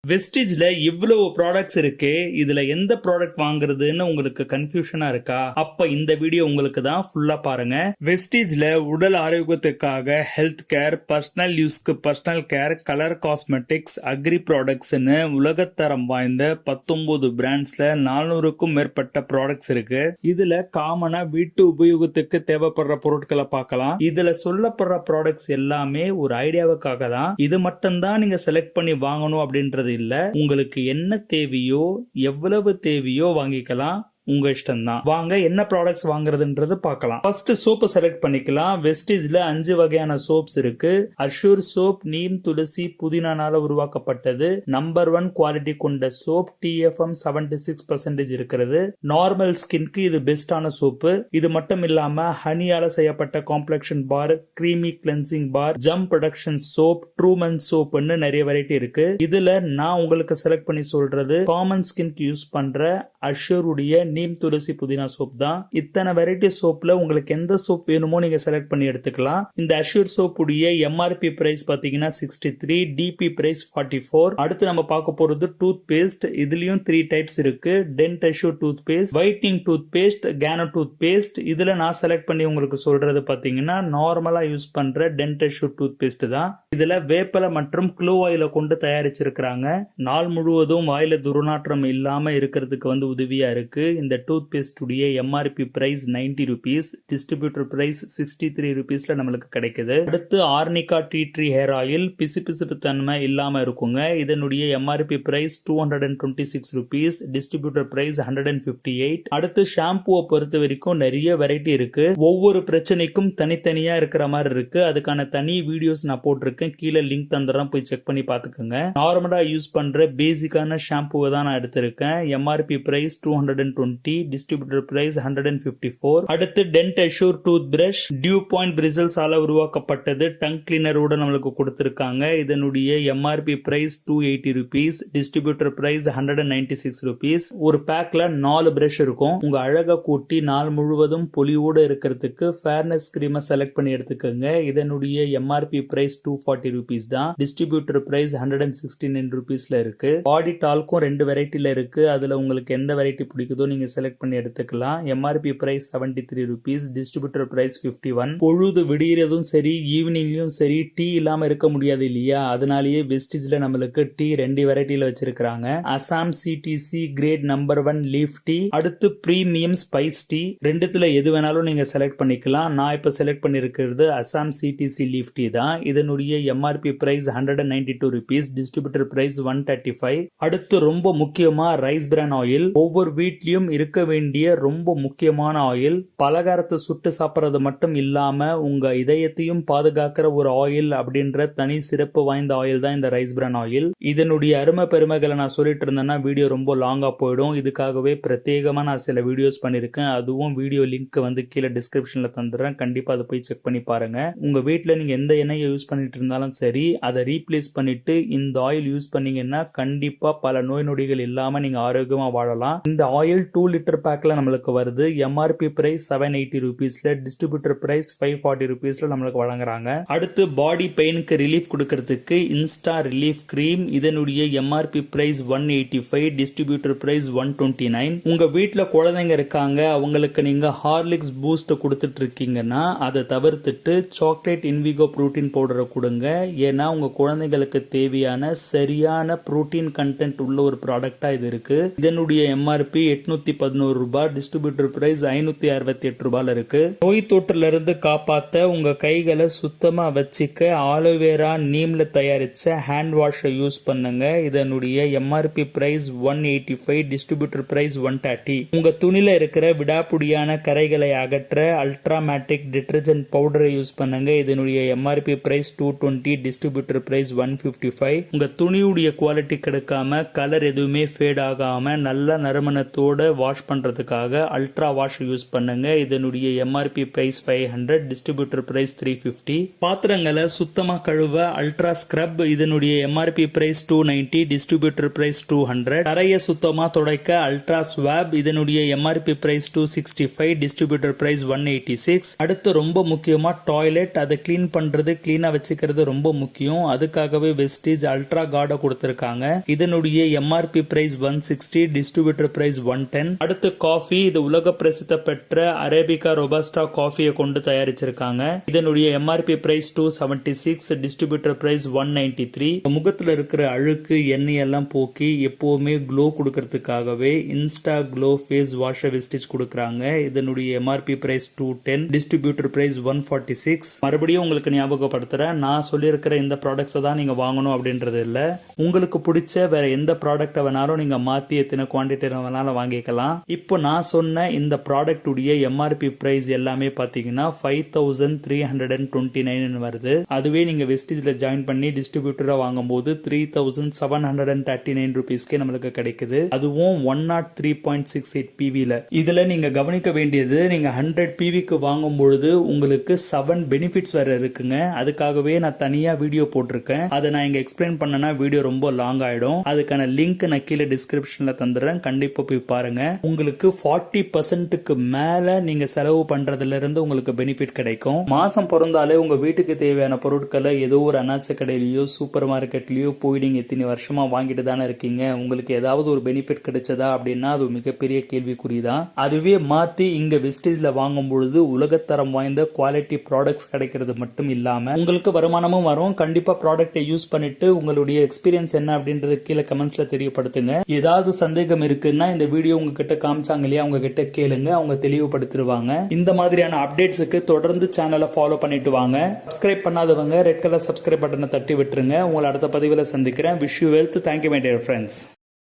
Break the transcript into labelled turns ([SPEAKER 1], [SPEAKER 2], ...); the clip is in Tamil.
[SPEAKER 1] வெஸ்டிஜ்ல இவ்வளவு ப்ராடக்ட்ஸ் இருக்கு, இதுல எந்த ப்ராடக்ட் வாங்குறதுன்னு உங்களுக்கு கன்ஃபியூஷனா இருக்கா? அப்ப இந்த வீடியோ உங்களுக்கு தான், ஃபுல்லா பாருங்க. வெஸ்டிஜ்ல உடல் ஆரோக்கியத்துக்காக ஹெல்த் கேர், பர்சனல் யூஸ்க்கு personal care, colour cosmetics, agri ப்ராடக்ட்ஸ்னு உலகத்தரம் வாய்ந்த 19 பிராண்ட்ஸ்ல 400க்கும் மேற்பட்ட ப்ராடக்ட்ஸ் இருக்கு. இதுல காமனா வீட்டு உபயோகத்துக்கு தேவைப்படுற பொருட்களை பார்க்கலாம். இதுல சொல்லப்படுற ப்ராடக்ட்ஸ் எல்லாமே ஒரு ஐடியாவுக்காக தான். இது மட்டும் தான் நீங்க செலக்ட் பண்ணி வாங்கணும் அப்படின்றது இல்ல. உங்களுக்கு என்ன தேவையோ, எவ்வளவு தேவையோ வாங்கிக்கலாம். உங்க இஷ்டம் தான். வாங்க என்ன ப்ராடக்ட்ஸ் வாங்குறதுன்றது பார்க்கலாம். ஃபர்ஸ்ட் சோப்பு செலக்ட் பண்ணிக்கலாம். வெஸ்டிஜ்ல 5 வகையான சோப்ஸ் இருக்கு. அஷ்யூர் சோப் நீம், துளசி, புதினானால உருவாக்கப்பட்டது. நம்பர் 1 குவாலிட்டி கொண்ட சோப். TFM 76% இருக்கிறது. நார்மல் ஸ்கின்க்கு இது பெஸ்டான சோப்பு. இது மட்டும் இல்லாம ஹனியால செய்யப்பட்ட காம்ப்ளெக்ஷன் பார், கிரீமி கிளென்சிங் பார், ஜம் ப்ரொடக்ஷன் சோப், ட்ரூமன் சோப்னு நிறைய வெரைட்டி இருக்கு. இதுல நான் உங்களுக்கு செலக்ட் பண்ணி சொல்றது காமன் ஸ்கின்க்கு யூஸ் பண்ற அஷ்யூர் உடைய நீம், துளசி, புதினா சோப் தான். இத்தனை வெரைட்டி சோப்ல உங்களுக்கு எந்த சோப் வேணுமோ நீங்க செலக்ட் பண்ணி எடுத்துக்கலாம். இந்த அஷ்யூர் சோப் உடைய MRP பிரைஸ் பாத்தீங்கன்னா 63, DP பிரைஸ் 44. அடுத்து நம்ம பார்க்க போறது டூத் பேஸ்ட். இதுலயும் 3 டைப்ஸ் இருக்கு. Dentassure toothpaste, whitening toothpaste, கேனோ டூத் பேஸ்ட். இதுல நான் செலக்ட் பண்ணி உங்களுக்கு சொல்றது பாத்தீங்கன்னா நார்மலா யூஸ் பண்ற டென்ட் அஷ்யூர் டூத் பேஸ்ட் தான். இதுல வேப்பலை மற்றும் க்ளோ ஆயில கொண்டு தயாரிச்சிருக்கிறாங்க. நாள் முழுவதும் வாயில துர்நாற்றம் இல்லாம இருக்கிறதுக்கு உதவியா இருக்கு. இந்த டூத் பேஸ்ட் உடைய MRP price 90 rupees, distributor price 63 rupeesல நம்மளுக்கு கிடைக்குது. அடுத்து Arnica tea tree hair oil, பிசுபிசுப்பு தன்மை இல்லாம இருக்குங்க. இதனுடைய MRP price 226 rupees, distributor price 158. அடுத்து ஷாம்புவை பொறுத்த வரைக்கும் நிறைய வெரைட்டி இருக்கு. ஒவ்வொரு பிரச்சனைக்கும் தனித்தனியா இருக்கிற மாதிரி இருக்கு. அதுக்கான தனி வீடியோஸ் நான் போட்டிருக்கேன், கீழே லிங்க் தந்துடுறேன், போய் செக் பண்ணி பாத்துக்கோங்க. நார்மலா யூஸ் பண்ற பேசிக்கான ஷாம்புவை தான் நான் எடுத்திருக்கேன். MRP price 220, distributor price 154. அடுத்து Dentassure toothbrush, dew point bristles ஆல உருவாக்கப்பட்டது. டங் கிளீனரோட நம்மளுக்கு கொடுத்திருக்காங்க. இதனுடைய MRP price 280 rupees, distributor price 196 rupees. ஒரு பேக்ல 4 பிரஷ் இருக்கும். உங்க அழகை கூட்டி நாள் முழுவதும் பொலிவோட இருக்கிறதுக்கு ஃபேர்னஸ் கிரீமை செலக்ட் பண்ணி எடுத்துக்கோங்க. இதனுடைய MRP பிரைஸ் 240 rupees தான். டிஸ்ட்ரிபியூட்டர் பிரைஸ் 169 rupeesல இருக்கு. பாடி டால்க்கும் 2 வெரைட்டில இருக்கு. அதுல உங்களுக்கு எந்த வெரைட்டி பிடிக்குதோ நீங்க செலக்ட் பண்ணி எடுத்துக்கலாம். MRP price 73 rupees, distributor price 51. பொழுது விடியறதும் சரி, ஈவினிங்லயும் சரி, டீ இல்லாம இருக்க முடியாது இல்லையா? அதனாலேயே வெஸ்டிஜ்ல நம்மளுக்கு டீ 2 வெரைட்டில வச்சிருக்காங்க. Assam CTC grade number 1 leaf tea, அடுத்து பிரீமியம் ஸ்பைஸ் டீ. ரெண்டுத்துல எது வேணாலும் நீங்க செலக்ட் பண்ணிக்கலாம். நான் இப்ப செலக்ட் பண்ணிருக்கிறது அசாம் CTC லீஃப் டீ தான். இதனுடைய MRP price 192 rupees, distributor price 135. அடுத்து ரொம்ப முக்கியமா ரைஸ் பிரான் ஆயில். ஒவ்வொரு வீட்லயும் இருக்க வேண்டிய ரொம்ப முக்கியமான ஆயில். பலகாரத்தை சுட்டு சாப்பிட்றது மட்டும் இல்லாம உங்க இதயத்தையும் பாதுகாக்கிற ஒரு ஆயில் அப்படின்ற தனி சிறப்பு வாய்ந்த ஆயில் தான் இந்த ரைஸ் பிரான் ஆயில். இதனுடைய அருமை பெருமைகளை நான் சொல்லிட்டு இருந்தேன்னா வீடியோ ரொம்ப லாங்கா போயிடும். இதுக்காகவே பிரத்யேகமா நான் சில வீடியோஸ் பண்ணிருக்கேன். அதுவும் வீடியோ லிங்க் கீழே டிஸ்கிரிப்ஷன்ல தந்துடுறேன். கண்டிப்பா அதை போய் செக் பண்ணி பாருங்க. உங்க வீட்டுல நீங்க எந்த எண்ணெயை யூஸ் பண்ணிட்டு இருந்தாலும் சரி, அதை ரீப்ளேஸ் பண்ணிட்டு இந்த ஆயில் யூஸ் பண்ணீங்கன்னா கண்டிப்பா பல நோய் நொடிகள் இல்லாம நீங்க ஆரோக்கியமா வாழலாம். இந்த ஆயில் 2 லிட்டர் பேக்ல நம்மளுக்கு வருது. MRP பிரைஸ் 780 rupeesல, டிஸ்ட்ரிபியூட்டர் பிரைஸ் 540 rupeesல நம்மளுக்கு வழங்குறாங்க. அடுத்து பாடி பெயினுக்கு ரிலீஃப் கொடுக்கிறதுக்கு இன்ஸ்டா ரிலீஃப் கிரீம். இதனுடைய MRP பிரைஸ் 185, டிஸ்ட்ரிபியூட்டர் பிரைஸ் 129. உங்க வீட்டுல குழந்தைங்க இருக்காங்க, அவங்களுக்கு நீங்க ஹார்லிக்ஸ் பூஸ்ட் கொடுத்துட்டு இருக்கீங்கன்னா அதை தவிர்த்துட்டு சாக்லேட் இன்விகோ புரோட்டீன் பவுடரை கொடுங்க. ஏன்னா உங்க குழந்தைங்களுக்கு தேவையான சரியான புரோட்டீன் கண்டென்ட் உள்ள ஒரு ப்ராடக்டா இது இருக்கு. இதனுடைய MRP 811 ரூபாய், டிஸ்ட்ரிபியூட்டர் பிரைஸ் 568 ரூபாயில இருக்கு. நோய் தொற்றுல இருந்து காப்பாத்த உங்க கைகளை சுத்தமா வச்சுக்க ஆலோவேரா நீம்ல தயாரிச்ச ஹேண்ட் வாஷை யூஸ் பண்ணுங்க. இதனுடைய MRP பிரைஸ் 185, டிஸ்ட்ரிபியூட்டர் பிரைஸ் 130. உங்க துணில இருக்கிற விடாப்புடியான கரைகளை அகற்ற அல்ட்ராமேட்டிக் டிடர்ஜென்ட் பவுடரை யூஸ் பண்ணுங்க. இதனுடைய MRP பிரைஸ் 220, டிஸ்ட்ரிபியூட்டர் பிரைஸ் 155. உங்க துணியுடைய குவாலிட்டி கெடுக்காம, கலர் எதுவுமே ஃபேட் ஆகாம நல்ல நறுமணத்தோட வாஷ் பண்றதுக்காக அல்ட்ரா வாஷ் யூஸ் பண்ணுங்க. இதனுடைய எம்ஆர்பி பிரைஸ் 500, டிஸ்ட்ரிபியூட்டர் பிரைஸ் 350. பாத்திரங்களை சுத்தமா கழுவ அல்ட்ரா ஸ்க்ரப், இதனுடைய எம்ஆர்பி பிரைஸ் 290, டிஸ்ட்ரிபியூட்டர் பிரைஸ் 200. தரையை சுத்தமா துடைக்க அல்ட்ரா ஸ்வாப், இதனுடைய எம்ஆர்பி பிரைஸ் 265, டிஸ்ட்ரிபியூட்டர் பிரைஸ் 186. அடுத்து ரொம்ப முக்கியமா டாய்லெட், அதை கிளீன் பண்றது, கிளீனா வச்சுக்கிறது ரொம்ப முக்கியம். அதுக்காகவே வெஸ்டீஜ் அல்ட்ரா கார்டை கொடுத்திருக்காங்க. இதனுடைய எம்ஆர்பி பிரைஸ் 160, டிஸ்ட்ரிபியூட்டர் பிரைஸ் 110. அடுத்து காஃபி, இது உலக பிரசித்தி பெற்ற அரேபிகா ரொபஸ்டா காஃபியை கொண்டு தயாரிச்சிருக்காங்க. இதனுடைய எம்ஆர்பி பிரைஸ் 276, டிஸ்ட்ரிபியூட்டர் பிரைஸ் 193. முகத்துல இருக்கிற அழுக்கு எண்ணெய் எல்லாம் போக்கி எப்பவுமே க்ளோ கொடுக்கறதுக்காகவே insta glow face wash Vestige கொடுக்கறாங்க. இதனுடைய எம்ஆர்பி பிரைஸ் 210, டிஸ்ட்ரிபியூட்டர் பிரைஸ் 146. மறுபடியும் உங்களுக்கு ஞாபகப்படுத்துறேன், நான் சொல்லியிருக்கிற இந்த ப்ராடக்ட்ஸை தான் நீங்க வாங்கணும் அப்படின்றது இல்ல. உங்களுக்கு பிடிச்ச வேற எந்த ப்ராடக்ட்டை வேணாலும் நீங்க மாத்தி எத்தனை குவான்டிட்டி வேணாலும் வாங்கிக்கலாம். இப்போ நான் சொன்ன இந்த ப்ராடக்ட் உடைய எம்ஆர்பி பிரைஸ் எல்லாமே பாத்தீங்கன்னா 5329 வருது. அதுவே நீங்க வெஸ்டீஜ்ல ஜாயின் பண்ணி டிஸ்ட்ரிபியூட்டரா வாங்கும்போது 3739 ரூபீஸ்க்கே நம்மளுக்கு கிடைக்குது. அதுவும் 103.68 PVல. இதுல நீங்க கவனிக்க வேண்டியது, நீங்க 100 PVக்கு வாங்கும் பொழுது உங்களுக்கு 7 பெனிஃபிட்ஸ் வேற இருக்குங்க. அதுக்காகவே நான் தனியா வீடியோ போட்டிருக்கேன். அதை நான் இங்க எக்ஸ்பிளைன் பண்ணனா வீடியோ ரொம்ப லாங் ஆயிடும். அதுக்கான லிங்க் நான் கீழே டிஸ்கிரிப்ஷன்ல தந்துடுறேன், கண்டிப்பா போய் பாருங்க. உங்களுக்கு 40%க்கு மேல நீங்க செலவு பண்றதுல இருந்து உங்களுக்கு பெனிஃபிட் கிடைக்கும். மாசம் பிறந்தாலே உங்க வீட்டுக்கு தேவையான பொருட்களை ஏதோ ஒரு அனாச்ச கடையிலயோ சூப்பர் மார்க்கெட்லயோ போய் நீங்க இத்தனை வருஷமா வாங்கிட்டு தானே இருக்கீங்க. உங்களுக்கு ஏதாவது ஒரு பெனிஃபிட் கிடைச்சதா அப்படின்னா அது மிகப்பெரிய கேள்விக்குறிதான். அதுவே மாத்தி இங்க வெஸ்டீஜ்ல வாங்கும் பொழுது உலகத்தரம் வாய்ந்த குவாலிட்டி ப்ராடக்ட்ஸ் கிடைக்கிறது மட்டும் இல்லாம உங்களுக்கு வருமானமும் வரும். கண்டிப்பா ப்ராடக்ட்டை யூஸ் பண்ணிட்டு உங்களுடைய எக்ஸ்பீரியன்ஸ் என்ன அப்படின்றது கீழே கமெண்ட்ஸ்ல தெரியப்படுத்துங்க. ஏதாவது சந்தேகம் இருக்குன்னா இந்த வீடியோ உங்ககிட்ட காமிச்சாங்க இல்லையா, அவங்க கிட்ட கேளுங்க, அவங்க தெளிவுபடுத்திடுவாங்க. இந்த மாதிரியான அப்டேட்ஸுக்கு தொடர்ந்து சேனலை ஃபாலோ பண்ணிட்டு வாங்க. சப்ஸ்கிரைப் பண்ணாதவங்க ரெட் கலர் சப்ஸ்கிரைப் பட்டனை தட்டி விட்டுருங்க. உங்களை அடுத்த பதிவில் சந்திக்கிறேன். Wish you wealth. Thank you my dear friends.